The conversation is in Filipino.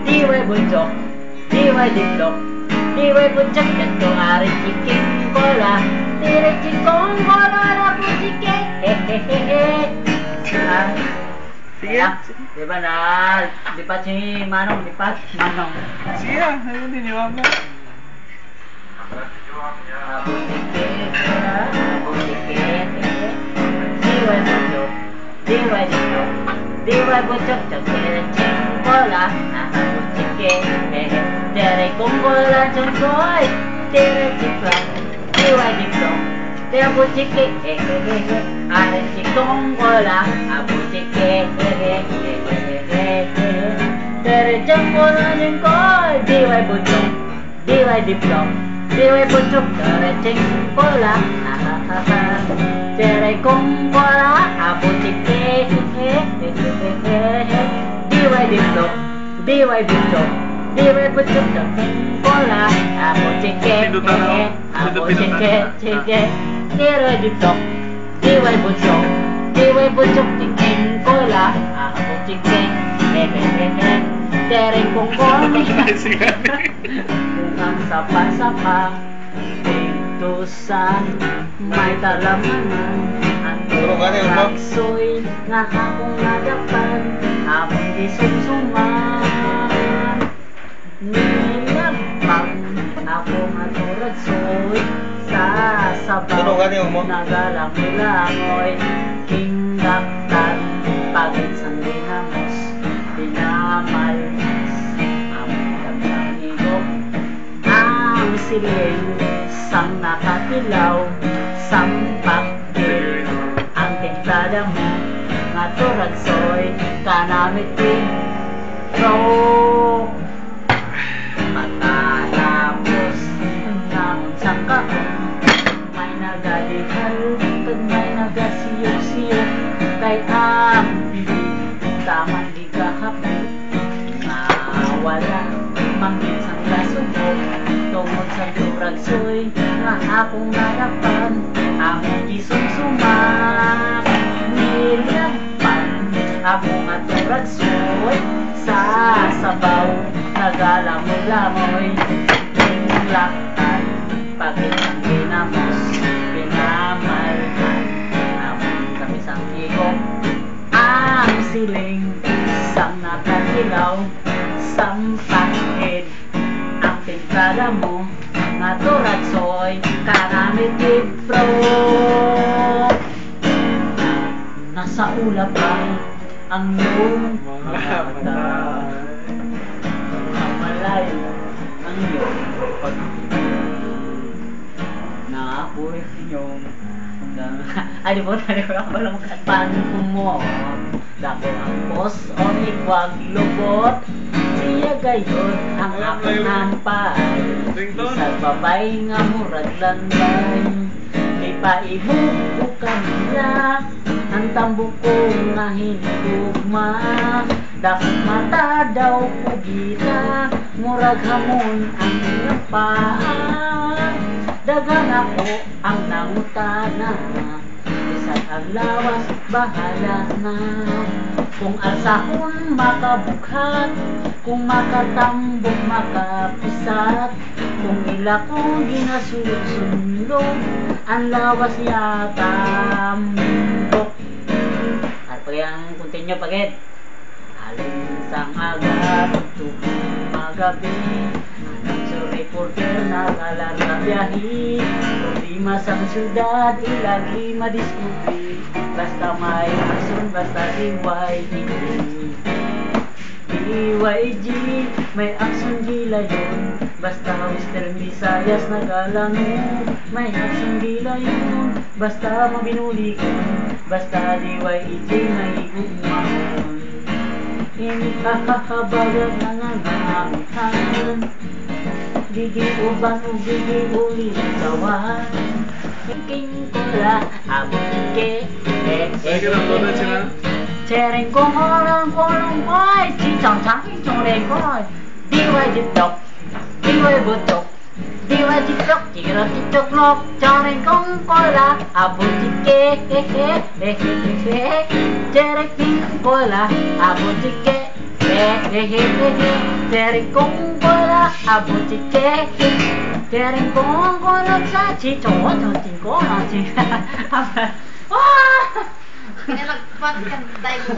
Diway bunjok, diway diplok, diway bunjok, ito ari chiking bola, tiri chikong bola na pusike, Sige. Di ba na, lipat si Manong, lipat, Manong. Sige na, ayun din yung mga. Diway bunjok, diway diplok, diway bunjok, ching bola, pusike, tiri kong bola, chong boy, tiri chikong, diway diplok, tiri pusike, ari chikong bola, pusike, tiri chong bola, chong boy, diway bunjok, diway diplok, diway bunjok, tiri ching bola, tiri kong bola, pusike, diway diplok, diway bunjok, diway bunjok, ching bola, pusike, pusike, tiri diplok, diway bunjok, diway bunjok, ching bola, pusike, tiri kong bola, ang sapa-sapa, pintusan, may talamanan, ang raksoy, nga akong nagapan, akong disumsuman. Nilagpang, akong aturadsoy, sa sabaw, nagalangoy, kinggaktan, paginsang dinamos, dinamalmas, among kaglang higop, ang siling, sang nakatilaw, sampakil, ang templada mo, nga turadsoy, kanamit bro. Matapos ng sang kahon, may nagalihal, kag may nagasiyok-siyok, kay ang bibig, tamang di kahapit, nawala, manggit sang kasubok, tungod sa turadsoy, nga akong narapan, akong gisumsuman, nilagpan, akong aturadsoy, sa sabaw, nagalamoy-lamoy, tinglaktan, pagkitang dinamos, pinamalhan, akong kamisang higop, ang siling, sang nakatilaw, sampakid, ang pintada mo, nga turadsoy, kanamit bro. Nasa ulap ay ang iyong mga mata, ang malayo ang iyong naapoy inyong ay di po ako lang panong mo, dako ang pos o ikwag lubot, siya gayon ang akong nampay, isang babay nga murag landay, di pa ibubukan nila, ang tambok ko nga hinigugma, dakong mata daw pugita, murag hamon ang iyong paa, dagang ako ang nangutana, isang ang lawas bahala na, kung alsahon makabukhat, kung makatambok makapusat, kung ila kong ginasulog-sulog, ang lawas yata mundok. At pag yung continue pagit, alin sang aga, tugtog magabi, ang reporter nakalarga biyahe, problema sang syudad, ilagi madiskuti, basta may aksyon, basta DYG. DYG, may aksyon gila yun, basta Western Visayas nagalangon, may aksyon gila yun, basta mabinuli ko, basta DYG may gumahon. Hindi kakakabagan na nangangamutan, gigi uban o gigi uli ng sawan, king kula, abutike, Chereng kong orang kolong boy, cicang cangking coreng boy, diway jitok, diway butok, diway jitok, kira jitok lok, chereng kong kola, abutike, chereng king kola, abutike, Dereng kong bola abu cicek Dereng kong bola saji Cowok jangan kong nanti Wah Pinalagpas kan tayo